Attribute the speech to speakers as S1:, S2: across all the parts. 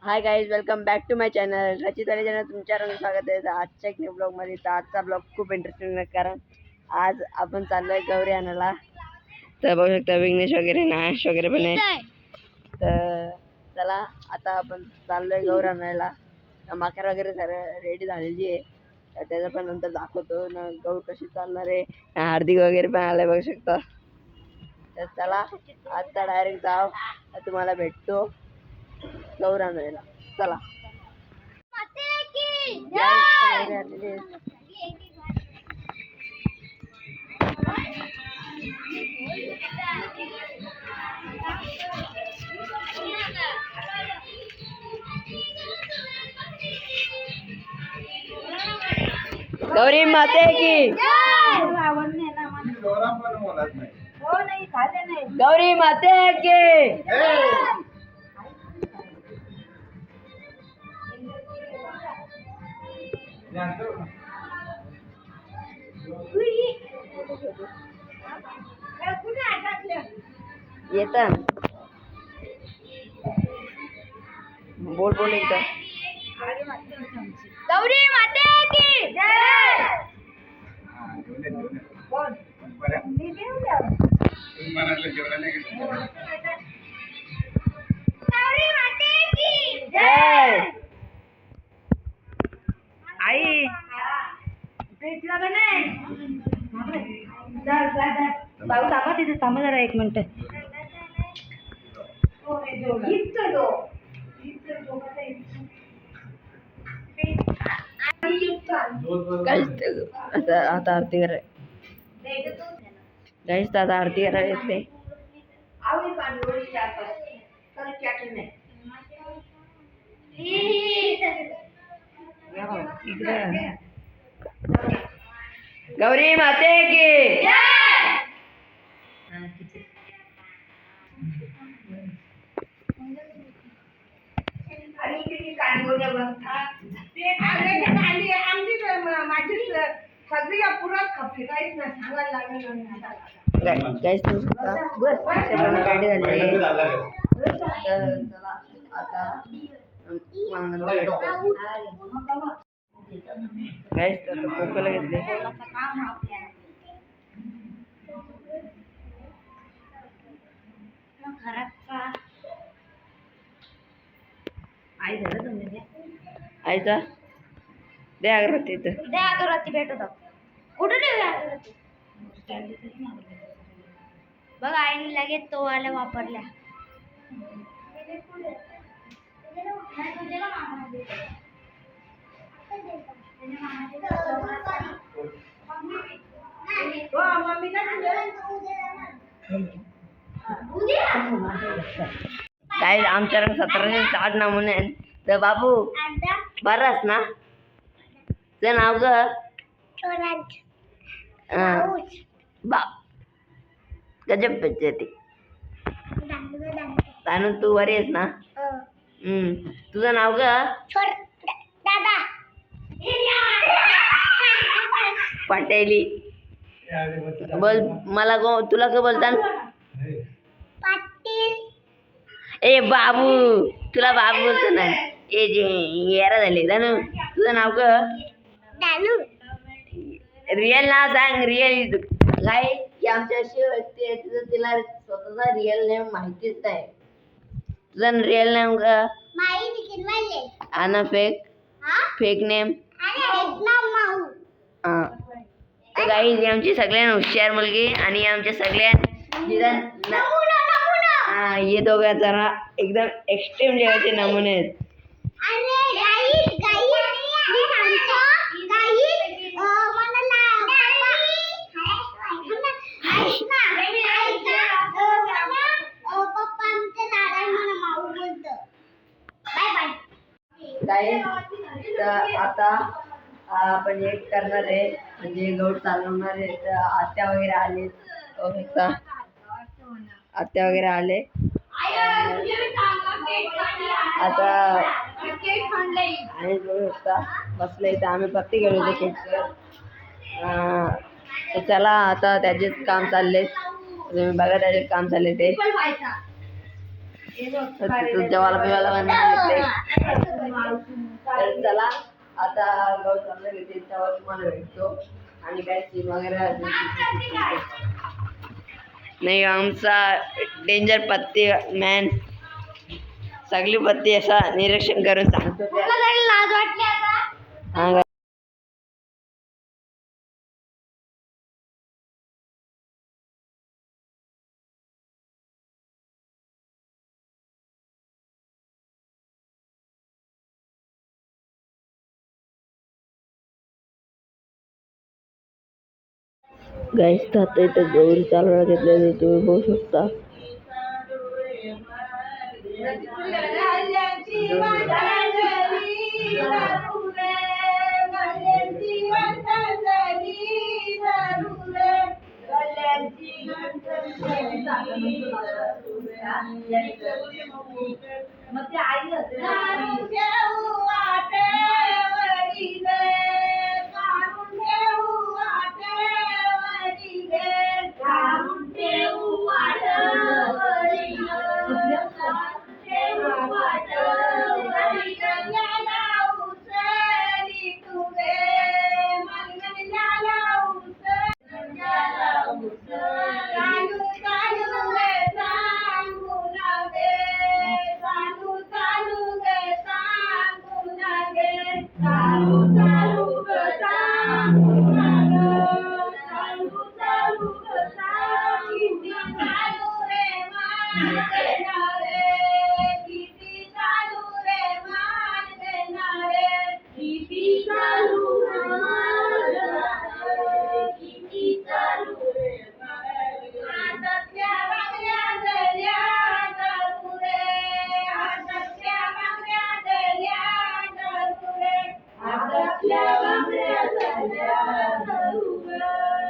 S1: High guys, welcome back to my channel. Rachit आणि channel तुमच्या स्वागत आहे आजच्या न्यू ब्लॉगमध्ये. तर आजचा ब्लॉग खूप इंटरेस्टिंग आहे कारण आज आपण चाललोय गौरी आणायला. तर बघू शकता विघ्नेश वगैरे नाश वगैरे पण आहे. तर चला आता आपण चाललोय गौरी आणायला. माकर वगैरे सगळं रेडी झालेली आहे. तर त्याचं पण नंतर दाखवतो ना गौर कशी चालणार आहे. हार्दिक वगैरे पण आलाय बघू शकता. तर चला आता डायरेक्ट जाव, तुम्हाला भेटतो गौर आणायला. चला गौरी माते की गौरी माते की येत बोल बोल एकदा.
S2: गौरी माते की जय. गौरी माते की
S1: जय.
S2: आई भेटला का नाही? बाबू थांबा तिथे, थांबा जरा एक मिनिट.
S1: आता आरती कराय गाईस, आता आरती करायला येते. गौरी माते की गाईस गाडी झाली. आता गाईस आता कोकोला घेतले. आईचा दे अगरबत्ती इथं.
S2: द्या अगरबत्ती भेटत कुठे ठेवूया अगरबत्ती? बघ आईने लगेच तो वाला वापरल्या.
S1: काय आमच्याकडे 1760 नमुने आहेत. तर बाबू बरंच ना तुझं नाव ग? बाप गजब पेचे ती तानू, तू बरी आहेस ना? तुझं नाव ग? पटेली. बोल मला तुला काय बोलतात? ए बाबू, तुला बाबू बोलतो ना. ए जे येरा झाले दानू. तुझं नाव ग? रिअल नाव सांग. रिअल काय की आमच्या अशी व्यक्ती आहे तुझं तिला स्वतःचा रिअल नेम माहितीच आहे. तुझं रिअल नेम ग? आणि फेक नेम? तर काही आमची सगळ्यांना हुशार मुलगी आणि आमच्या सगळ्या हे दोघं जरा एकदम एक्स्ट्रीम जेवायचे नमुने आहेत. तर आता आपण एक करणार आहे म्हणजे गौड चालवणार आहे. तर आत्या वगैरे आले, आत्या वगैरे आले. आता आणि बघू शकता बसले तर आम्ही पत्ती गेलो होतो केकचं. तर चला आता त्याचेच काम चालले. तुम्ही बघा त्याचे काम चालले ते. तिथं जेवायला बिवायला तर चला आता गौर चाललं घेते त्यावर तुम्हाला भेटतो आणि काय सीन वगैरे नाही आमचा डेंजर पत्ती मॅन सगळी पत्ती असा निरीक्षण करून सांगतो
S2: लाज वाटली आता.
S1: हा गाईस आता इथं गौरी चालवायला घेतलेली तुम्ही बघू शकता.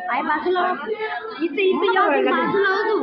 S2: आई बाजूला इथे इथे बाजूला हो तू.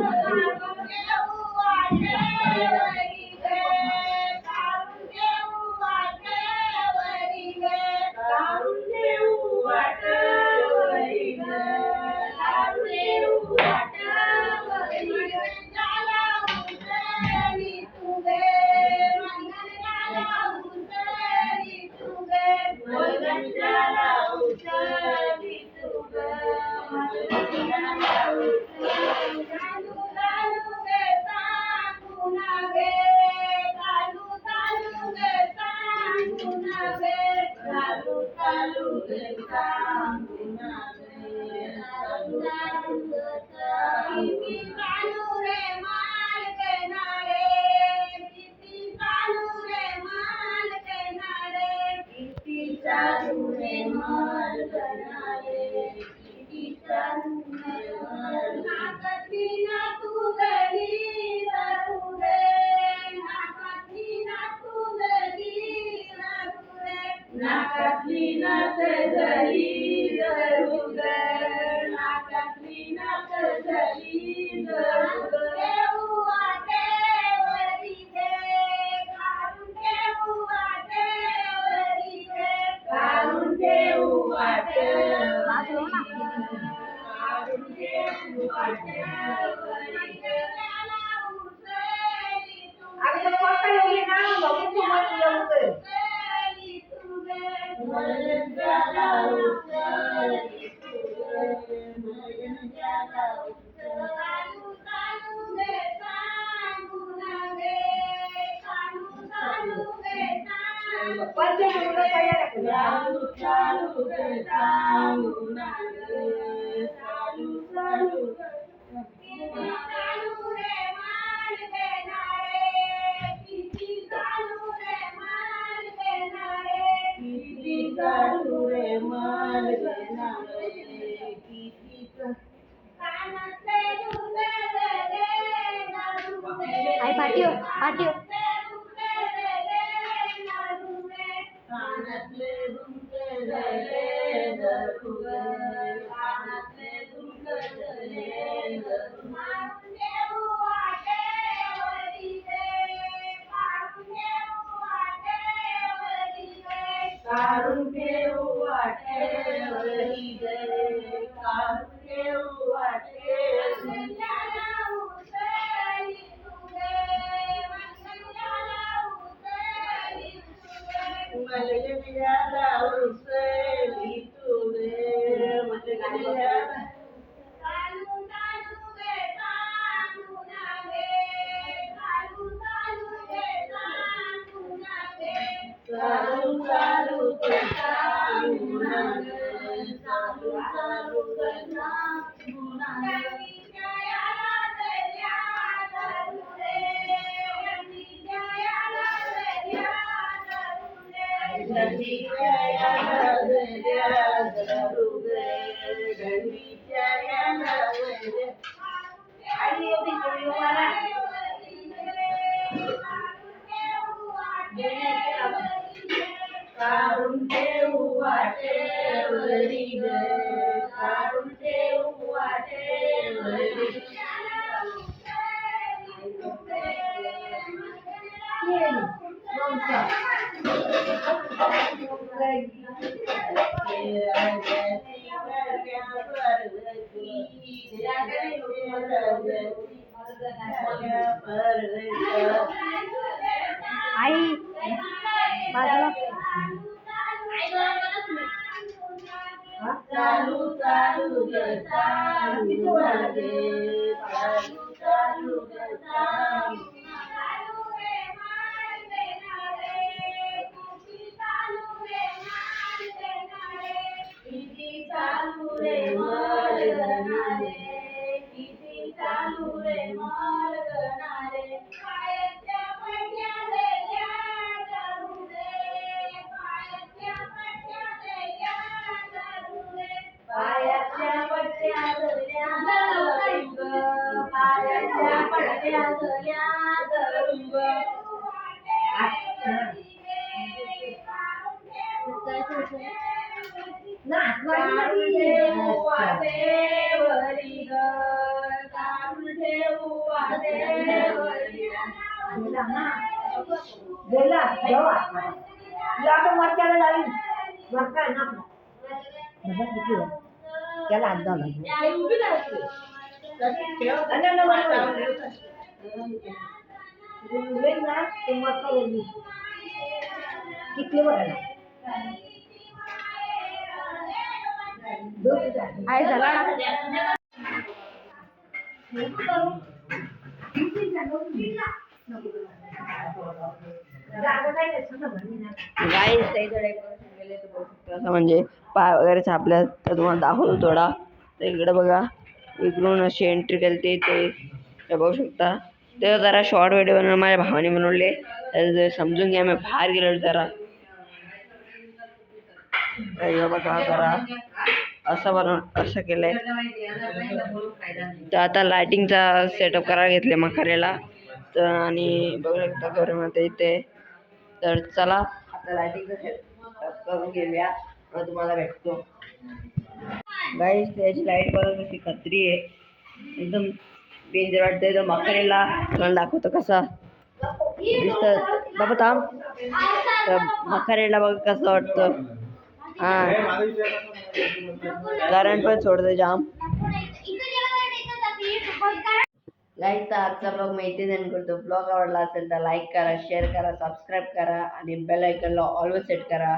S2: आई पाठीव पाठीव
S1: काढून ठेवू वाटेवरी ग, काढून ठेवू वाटेवरी.
S2: आई बाजूला
S1: चालू चालू ग चालू लागे, चालू चालू ग चालू. किती चालू रे मल गणारे, किती चालू रे मल गणारे. पायाच्या पट्ट्याले या धरू रे, पायाच्या पट्ट्याले या धरू रे. पायाच्या पट्ट्याले या धरू ग, पायाच्या पट्ट्याले या धरू ग. काढून ठेवू वाटेवरी ग, काढून ठेवू वाटेवरी.
S2: गेला जेव्हा आता मरच्याला लावी मरका आहे ना आपला त्याला हात झाला ते मरका ओढली किती बघायला आहे झाला
S1: असं म्हणजे पाय वगैरे छापल्या तर तुम्हाला दाखवतो थोडा. तर इकडे बघा इकडून अशी एंट्री केली ते बघू शकता. ते जरा शॉर्ट व्हिडिओ बनवून माझ्या भावाने बनवले, तर समजून घ्या. मी बाहेर गेलो जरा बघा जरा असं केलंय. तर आता लायटिंगचा सेटअप करायला घेतले मखारेला. तर आणि बघू शकता घरामध्ये इथे. तर चला आता लायटिंगचा सेटअप करून घेऊया, मग तुम्हाला भेटतो. गाईस त्याची लाईट बघा कशी खत्री आहे, एकदम डेंजर वाटतंय. तर मखारेला तुम्हाला दाखवतो कसा दिसतं. बाबा थांब. तर मखारेला बघा कसं वाटतं. हा करंट पण सोडतं जाम. लाईक तर आजचा ब्लॉग मी इथे एंड करतो. ब्लॉग आवडला असेल तर लाईक करा, शेअर करा, सबस्क्राईब करा आणि बेल आयकॉनला ऑलवेज सेट करा.